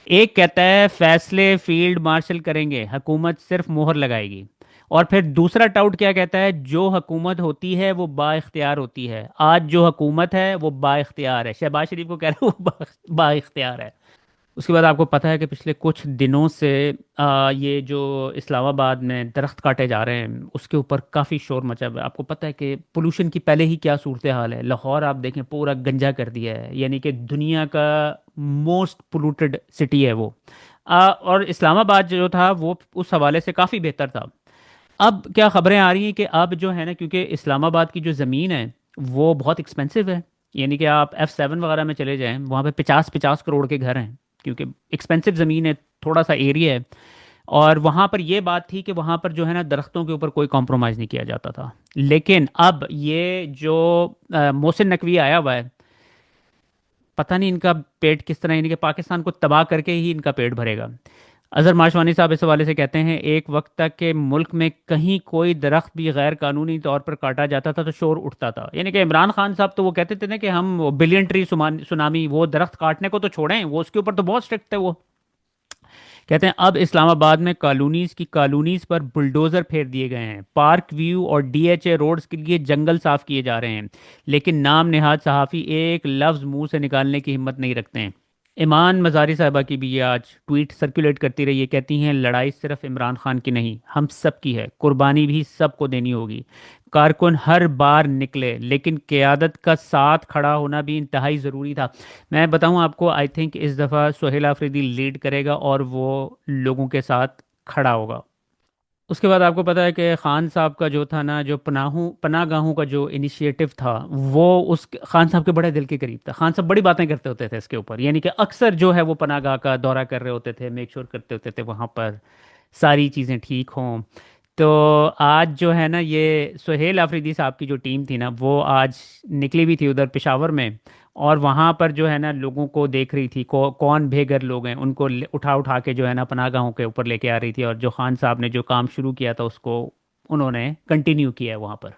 एक कहता है फैसले फील्ड मार्शल करेंगे, हुकूमत सिर्फ मोहर लगाएगी। और फिर दूसरा टाउट क्या कहता है? जो हुकूमत होती है वो बाइख्तियार होती है। आज जो हुकूमत है वो बाइख्तियार है। शहबाज शरीफ को कह रहे हैं वो बाइख्तियार है। उसके बाद आपको पता है कि पिछले कुछ दिनों से ये जो इस्लामाबाद में दरख्त काटे जा रहे हैं उसके ऊपर काफ़ी शोर मचा हुआ है। आपको पता है कि पोल्यूशन की पहले ही क्या सूरत हाल है। लाहौर आप देखें पूरा गंजा कर दिया है, यानी कि दुनिया का मोस्ट पोल्यूटेड सिटी है वो। और इस्लामाबाद जो था वो उस हवाले से काफ़ी बेहतर था। अब क्या खबरें आ रही हैं कि अब जो है ना, क्योंकि इस्लामाबाद की जो ज़मीन है वो बहुत एक्सपेंसिव है। यानी कि आप F7 वगैरह में चले जाएं, वहाँ पे 50-50 करोड़ के घर हैं, क्योंकि एक्सपेंसिव ज़मीन है, थोड़ा सा एरिया है। और वहाँ पर ये बात थी कि वहाँ पर जो है ना दरख्तों के ऊपर कोई कॉम्प्रोमाइज़ नहीं किया जाता था। लेकिन अब ये जो मोहसिन नकवी आया हुआ है, पता नहीं इनका पेट किस तरह, यानी कि पाकिस्तान को तबाह करके ही इनका पेट भरेगा। अजहर माशवानी साहब इस हवाले से कहते हैं एक वक्त तक के मुल्क में कहीं कोई दरख्त भी गैर कानूनी तौर पर काटा जाता था तो शोर उठता था। यानी कि इमरान खान साहब तो वो कहते थे ना कि हम बिलियन ट्री सुनामी, वो दरख्त काटने को तो छोड़ें, वो उसके ऊपर तो बहुत स्ट्रिक्ट थे वो। कहते हैं अब इस्लामाबाद में कॉलोनीज पर बुलडोजर फेर दिए गए हैं। पार्क व्यू और DHA रोड्स के लिए जंगल साफ किए जा रहे हैं, लेकिन नाम नेहाद सहाफ़ी एक लफ्ज़ मुंह से निकालने की हिम्मत नहीं रखते हैं। ईमान मज़ारी साहबा की भी ये आज ट्वीट सर्कुलेट करती रही है। कहती हैं लड़ाई सिर्फ इमरान खान की नहीं, हम सब की है, कुर्बानी भी सबको देनी होगी। कारकुन हर बार निकले, लेकिन क़यादत का साथ खड़ा होना भी इंतहाई ज़रूरी था। मैं बताऊं आपको, आई थिंक इस दफ़ा सोहेल आफरीदी लीड करेगा और वो लोगों के साथ खड़ा होगा। उसके बाद आपको पता है कि खान साहब का जो था ना, जो पनागाहों का जो इनिशिएटिव था, वो उस खान साहब के बड़े दिल के करीब था। खान साहब बड़ी बातें करते होते थे इसके ऊपर, यानी कि अक्सर जो है वो पनागाह का दौरा कर रहे होते थे, मेक श्योर करते होते थे वहाँ पर सारी चीज़ें ठीक हों, तो आज जो है ना, ये सुहेल अफरीदी साहब की जो टीम थी ना, वो आज निकली भी थी उधर पेशावर में। और वहाँ पर जो है ना, लोगों को देख रही थी, कौन बेघर लोग हैं उनको उठा उठा के जो है ना पनाहगाहों के ऊपर लेके आ रही थी। और जो खान साहब ने जो काम शुरू किया था उसको उन्होंने कंटिन्यू किया है वहाँ पर।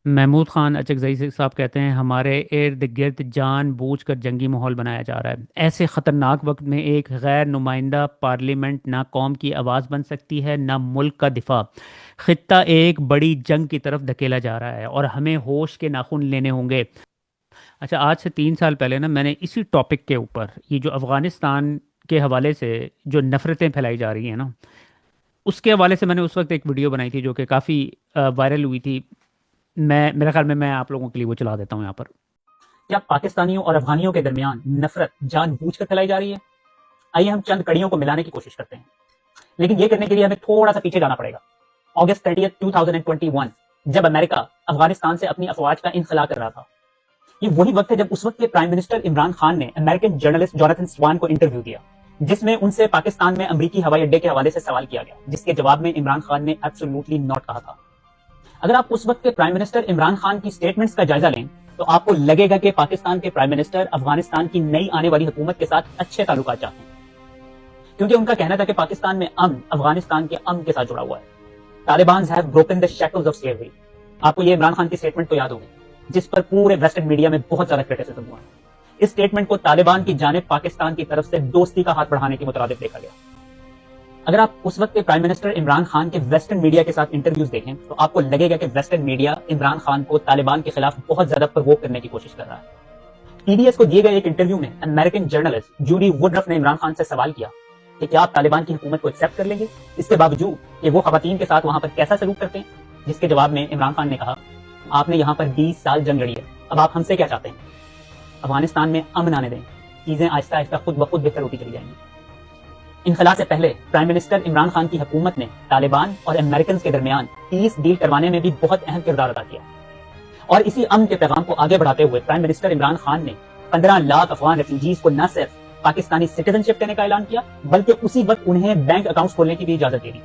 महमूद खान अचकजई से साहब कहते हैं, हमारे इर्द गिर्द जानबूझकर जंगी माहौल बनाया जा रहा है। ऐसे ख़तरनाक वक्त में एक गैर नुमाइंदा पार्लियामेंट ना कौम की आवाज़ बन सकती है, ना मुल्क का दिफा। खित्ता एक बड़ी जंग की तरफ धकेला जा रहा है और हमें होश के नाखून लेने होंगे। अच्छा, आज से 3 साल पहले ना मैंने इसी टॉपिक के ऊपर, ये जो अफ़गानिस्तान के हवाले से जो नफ़रतें फैलाई जा रही हैं ना, उसके हवाले से मैंने उस वक्त एक वीडियो बनाई थी जो कि काफ़ी वायरल हुई थी। मैं मेरे ख्याल में मैं आप लोगों के लिए वो चला देता हूँ यहाँ पर। क्या पाकिस्तानियों और अफगानियों के दरमियान नफरत जानबूझकर फैलाई जा रही है? आइए हम चंद कड़ियों को मिलाने की कोशिश करते हैं, लेकिन ये करने के लिए हमें थोड़ा सा पीछे जाना पड़ेगा। अगस्त 30, 2021, जब अमेरिका अफगानिस्तान से अपनी अफवाज का इनखला कर रहा था, ये वही वक्त है जब उस वक्त के प्राइम मिनिस्टर इमरान खान ने अमेरिकन जर्नलिस्ट जोनाथन स्वान को इंटरव्यू दिया, जिसमें उनसे पाकिस्तान में अमेरिकी हवाई अड्डे के हवाले से सवाल किया गया, जिसके जवाब में इमरान खान ने एब्सोल्युटली नॉट कहा था। अगर आप उस वक्त के प्राइम मिनिस्टर इमरान खान की स्टेटमेंट्स का जायजा लें तो आपको लगेगा कि पाकिस्तान के प्राइम मिनिस्टर अफगानिस्तान की नई आने वाली हुकूमत के साथ अच्छे ताल्लुकात चाहते हैं, क्योंकि उनका कहना था कि पाकिस्तान में अमन अफगानिस्तान के अमन के साथ जुड़ा हुआ है। Taliban have broken the shackles of slavery. आपको ये इमरान खान की स्टेटमेंट तो याद होगी। जिस पर पूरे वेस्टर्न मीडिया में बहुत ज्यादा क्रिटिसिज्म हुआ। इस स्टेटमेंट को तालिबान की जानिब पाकिस्तान की तरफ से दोस्ती का हाथ बढ़ाने के मुताबिक देखा गया। अगर आप उस वक्त के प्राइम मिनिस्टर इमरान खान के वेस्टर्न मीडिया के साथ इंटरव्यूज देखें तो आपको लगेगा कि वेस्टर्न मीडिया इमरान खान को तालिबान के खिलाफ बहुत ज्यादा प्रोवोक करने की कोशिश कर रहा है। पीबीएस को दिए गए एक इंटरव्यू में अमेरिकन जर्नलिस्ट जूडी वुडरफ ने इमरान खान से सवाल किया कि क्या आप तालिबान की हुकूमत को एक्सेप्ट कर लेंगे, इसके बावजूद कि वो खवातीन के साथ वहां पर कैसा सलूक करते हैं। जिसके जवाब में इमरान खान ने कहा, आपने यहाँ पर 20 साल जंग लड़ी है, अब आप हमसे क्या चाहते हैं? अफगानिस्तान में अमन आने दें, चीजें आहिस्ता आहिस्ता खुद ब खुद बेहतर होती चली जाएंगी। इनखला से पहले प्राइम मिनिस्टर इमरान खान की हुकूमत ने तालिबान और अमेरिकन के दरमियान पीस डील करवाने में भी बहुत अहम किरदार अदा किया और इसी अमन के पैगाम को आगे बढ़ाते हुए प्राइम मिनिस्टर इमरान खान ने 15 लाख अफगान रेफ्यूजीज को न सिर्फ पाकिस्तानी सिटीजनशिप देने का ऐलान किया बल्कि उसी वक्त उन्हें बैंक अकाउंट खोलने की भी इजाजत दे दी।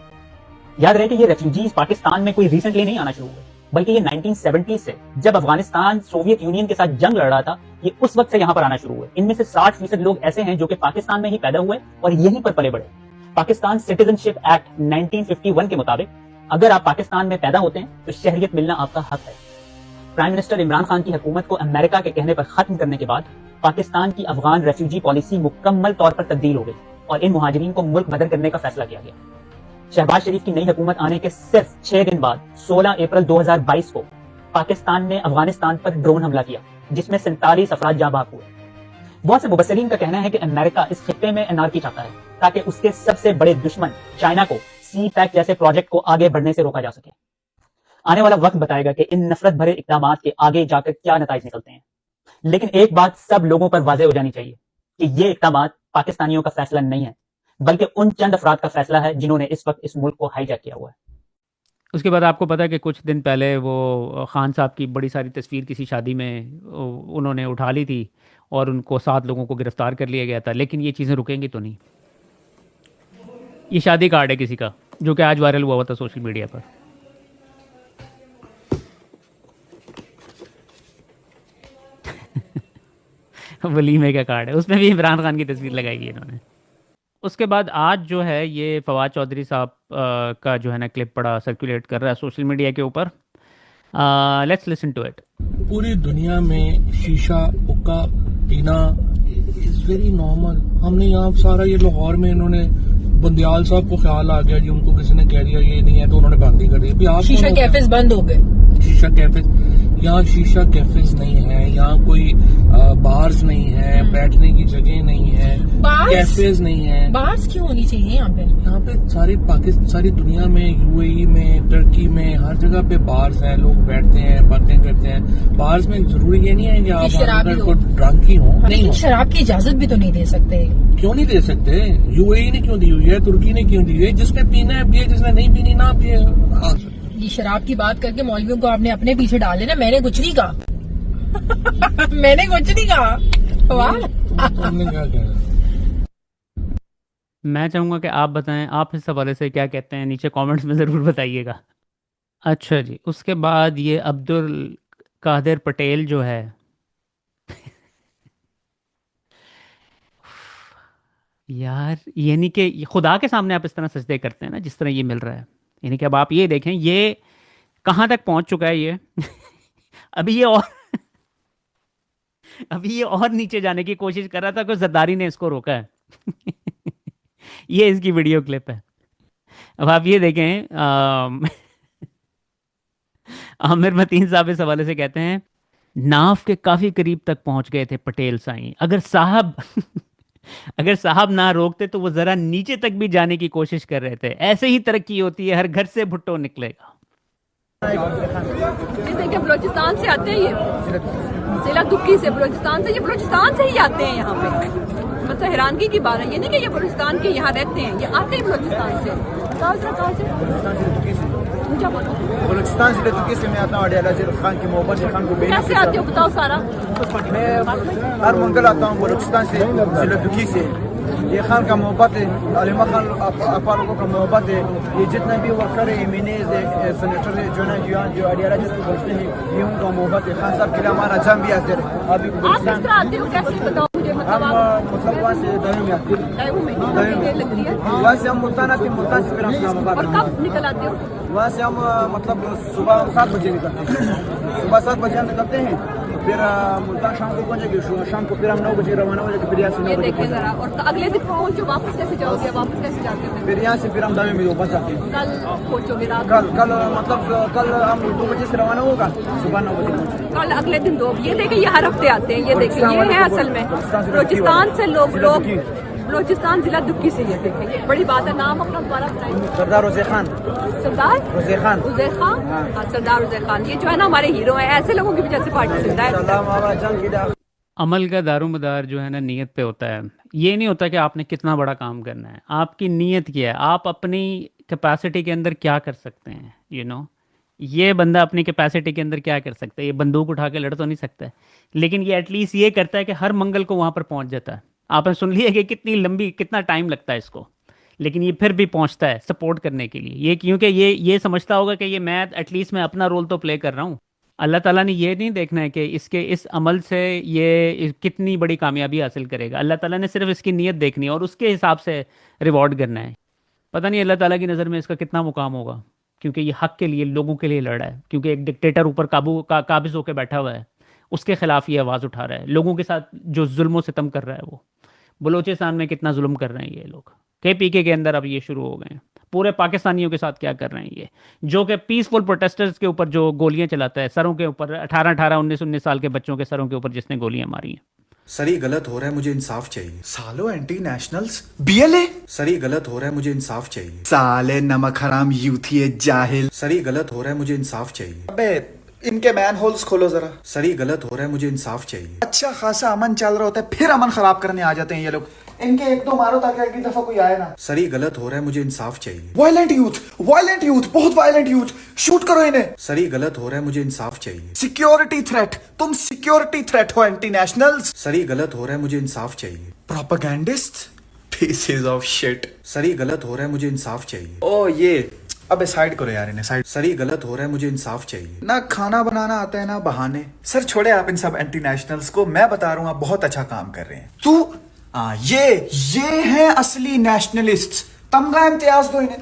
याद रहे कि ये रेफ्यूजीज पाकिस्तान में कोई रिसेंटली नहीं आना शुरू हुए, बल्कि ये 1970 से जब अफगानिस्तान सोवियत यूनियन के साथ जंग लड़ रहा था, ये उस वक्त से यहाँ पर आना शुरू हुए। इनमें से 60% लोग ऐसे हैं जो कि पाकिस्तान में ही पैदा हुए और यहीं पर पले बढ़े। पाकिस्तान सिटीजनशिप एक्ट 1951 के मुताबिक अगर आप पाकिस्तान में पैदा होते हैं तो शहरियत मिलना आपका हक है। प्राइम मिनिस्टर इमरान खान की हुकूमत को अमेरिका के कहने पर खत्म करने के बाद पाकिस्तान की अफगान रेफ्यूजी पॉलिसी मुकम्मल तौर पर तब्दील हो गई और इन मुहाजिरीन को मुल्क बदर करने का फैसला किया गया। शहबाज शरीफ की नई हुकूमत आने के सिर्फ 6 दिन बाद 16 अप्रैल 2022 को पाकिस्तान ने अफगानिस्तान पर ड्रोन हमला किया जिसमें 47 अफराद जाँ बाक हुए। बहुत से मुबस्सिरीन का कहना है कि अमेरिका इस खित्ते में एनआरकी चाहता है ताकि उसके सबसे बड़े दुश्मन चाइना को सी पैक जैसे प्रोजेक्ट को आगे बढ़ने से रोका जा सके। आने वाला वक्त बताएगा कि इन नफरत भरे इक़दामात के आगे जाकर क्या नतीजे निकलते हैं, लेकिन एक बात सब लोगों पर वाज़ेह हो जानी चाहिए कि ये इक़दामात पाकिस्तानियों का फैसला नहीं है बल्कि उन चंद अफराद का फैसला है जिन्होंने इस वक्त इस मुल्क को हाईजैक किया हुआ है। उसके बाद आपको पता है कि कुछ दिन पहले वो खान साहब की बड़ी सारी तस्वीर किसी शादी में उन्होंने उठा ली थी और उनको 7 लोगों को गिरफ्तार कर लिया गया था, लेकिन ये चीज़ें रुकेंगी तो नहीं। ये शादी कार्ड है किसी का जो कि आज वायरल हुआ था सोशल मीडिया पर। वलीमे का कार्ड है, उसमें भी इमरान खान की तस्वीर लगाई गई इन्होंने। उसके बाद आज जो है ये फवाद चौधरी साहब का जो है ना क्लिप बड़ा सर्कुलेट कर रहा है सोशल मीडिया के ऊपर। Let's listen to it. पूरी दुनिया में शीशा हुक्का पीना इज वेरी नॉर्मल। हमने यहाँ सारा ये लाहौर में इन्होंने बंदियाल साहब को ख्याल आ गया जी, उनको किसी ने कह दिया ये नहीं है तो उन्होंने बंद ही कर दिया। शीशा कैफेज बंद हो गए। शीशा कैफेज, यहाँ शीशा कैफेज नहीं है, यहाँ कोई बार्स नहीं है, बैठने की जगह नहीं है, कैफेज नहीं है। बार्स क्यों होनी चाहिए यहाँ पे? यहाँ पे सारी पाकिस्तान, सारी दुनिया में, यूएई में, टर्की में, हर जगह पे बार्स हैं, लोग बैठते हैं, बातें करते हैं। बार्स में जरूरी ये नहीं है कि आप अंदर को ड्रंक ही हो। लेकिन शराब की इजाजत भी तो नहीं दे सकते। क्यों नहीं दे सकते? यूएई ने क्यों दी हुई है, तुर्की ने क्यों दी हुई है? जिसने पीना है पिए, जिसने नहीं पीनी ना पिए। ये शराब की बात करके मौलवियों को आपने अपने पीछे डाल लेना। मैंने कुछ नहीं कहा। मैंने कुछ नहीं कहा। वाह, तुमने क्या कहा? मैं चाहूँगा कि आप बताएं आप इस हवाले से क्या कहते हैं, नीचे कमेंट्स में ज़रूर बताइएगा। अच्छा जी, उसके बाद ये अब्दुल कादिर पटेल जो है यार, यानी कि खुदा के सामने आप इस तरह सजदे करते हैं ना जिस तरह ये मिल रहा है, यानी कि अब आप ये देखें ये कहाँ तक पहुंच चुका है ये अभी ये और अभी ये और नीचे जाने की कोशिश कर रहा था, कोई जरदारी ने इसको रोका है ये इसकी वीडियो क्लिप है। अब आप ये देखें, आमिर मतीन साहब इस हवाले से कहते हैं नाव के काफी करीब तक पहुंच गए थे पटेल साईं, अगर साहब ना रोकते तो वो जरा नीचे तक भी जाने की कोशिश कर रहे थे। ऐसे ही तरक्की होती है, हर घर से भुट्टो निकलेगा। देखिए बलोचिस्तान से आते हैं, ये जिला तुर्की से, बलोचिस्तान से, ये बलोचिस्तान से ही आते हैं यहाँ पे। मतलब हैरानगी की बात है, ये नहीं कि ये बलोचिस्तान के यहाँ रहते हैं, ये आते हैं बलोचिस्तान से। कहाँ से? बलूचिस्तान जिले तुर्की से मैं आता हूँ। अडियाला जिला खान की मोहब्बत खान को कैसे आते हो बताओ सारा? मैं हर मंगल आता हूँ बलूचिस्तान से, जिला तुर्की से। ये खान का मोहब्बत है, अलीमा खान आपा लोगों का मोहब्बत है। ये जितने भी वर्कर है, एमएनएज है, सेनेटर है, जो अडियाला जिले को बोलते हैं, ये उनका मोहब्बत है। खान साहब के लिए हमारा जान भी हाजिर है। अभी आप किस तरह आते हो, कैसे बताओ मुझे? मतलब हम आप मतलब वहाँ से दही में आते हैं। टाइम में कितनी देर लगती है? वहाँ से हम मुल्तान आते हैं, मुल्तान से फिर हम इस्लामाबाद और आते हैं। कब निकल आते हो? वहाँ से हम मतलब सुबह 7 बजे निकलते हैं। सुबह 7 बजे हम निकलते हैं, फिर मुल्तान शाम को पहुँचेंगे। शाम को फिर हम 9 बजे रवाना हो जाएंगे, फिर यहाँ से 9 ये बजे देखें जरा। और अगले दिन पहुंचो, वापस कैसे जाओगे? वापस कैसे जाते हो? फिर यहाँ से फिर हम दही में वापस आते हैं। कल पहुंचोगे रात कल कल मतलब कल हम 2 बजे से रवाना होगा, सुबह 9 बजे पहुँचेंगे। कल अगले दिन 2। ये देखें, ये हर हफ्ते आते हैं। ये देखें, ये है असल में बलूचिस्तान से लोग बलूचिस्तान जिला दुक्की से। ये देखें, ये बड़ी बात है। नाम अपना दोबारा बताएंगे। सरदार रोज़े खान। सरदार रोज़े खान। उज़ैर खान। हाँ, सरदार उज़ैर खान। ये जो है ना हमारे हीरो हैं। ऐसे लोगों की वजह से पार्टी जिंदा है। अमल का दारोमदार जो है ना नीयत पे होता है। ये नहीं होता कि आपने कितना बड़ा काम करना है, आपकी नीयत क्या है, आप अपनी कैपेसिटी के अंदर क्या कर सकते हैं। ये बंदा अपनी कैपेसिटी के अंदर क्या कर सकता है? ये बंदूक उठा के लड़ तो नहीं सकता है, लेकिन ये एटलीस्ट ये करता है कि हर मंगल को वहाँ पर पहुँच जाता है। आपने सुन लिया कि कितना टाइम लगता है इसको, लेकिन ये फिर भी पहुँचता है सपोर्ट करने के लिए। ये क्योंकि ये समझता होगा कि ये मैं एटलीस्ट मैं अपना रोल तो प्ले कर रहा हूँ। अल्लाह ताला ने ये नहीं देखना है कि इसके इस अमल से ये कितनी बड़ी कामयाबी हासिल करेगा। अल्लाह ताला ने सिर्फ इसकी नीयत देखनी है और उसके हिसाब से रिवॉर्ड करना है। पता नहीं अल्लाह ताला की नज़र में इसका कितना मुकाम होगा, क्योंकि ये हक़ के लिए, लोगों के लिए लड़ रहा है। क्योंकि एक डिक्टेटर ऊपर काबिज होकर बैठा हुआ है, उसके ख़िलाफ़ ये आवाज़ उठा रहा है। लोगों के साथ जो जुल्म सितम कर रहा है, वो बलूचिस्तान में कितना जुल्म कर रहे हैं ये लोग। KPK के अंदर अब ये शुरू हो गए हैं। पूरे पाकिस्तानियों के साथ क्या कर रहे हैं ये, जो कि पीसफुल प्रोटेस्टर्स के ऊपर जो गोलियां चलाता है, सरों के ऊपर 18-18, 19-19 साल के बच्चों के सरों के ऊपर जिसने गोलियां मारी हैं। सरी गलत हो रहा है, मुझे इंसाफ चाहिए। सालो एंटी नेशनल्स BLA। सरी गलत हो रहा है, मुझे इंसाफ चाहिए। साले नमक हराम यूथी जाहिल। सरी गलत हो रहा है, मुझे इंसाफ चाहिए। अबे इनके मैन होल्स खोलो जरा। सरी गलत हो रहा है, मुझे इंसाफ चाहिए। अच्छा खासा अमन चल रहा होता है, फिर अमन खराब करने आ जाते हैं ये लोग। इनके एक दो मारो ताकि अगली दफा कोई आए ना। सरी गलत हो रहा है, मुझे इंसाफ चाहिए। वायलेंट यूथ, बहुत वायलेंट यूथ, शूट करो इन्हें। सरी गलत हो रहा है, मुझे इंसाफ चाहिए। सिक्योरिटी थ्रेट, तुम सिक्योरिटी थ्रेट हो एंटी नेशनल्स। सरी गलत हो रहा है, मुझे इंसाफ चाहिए। Propagandist, pieces of shit. सरी गलत हो रहा है, मुझे इंसाफ चाहिए। ओ ये अबे साइड करो यार इन्हें, साइड। सरी गलत हो रहा है, मुझे इंसाफ चाहिए। ना खाना बनाना आता है ना बहाने। सर छोड़े आप इन सब एंटी नेशनल्स को, मैं बता रहा हूँ आप बहुत अच्छा काम कर रहे हैं। तू ये हैं असली नेशनलिस्ट। तमगा इम्तियाज दो इन्हें।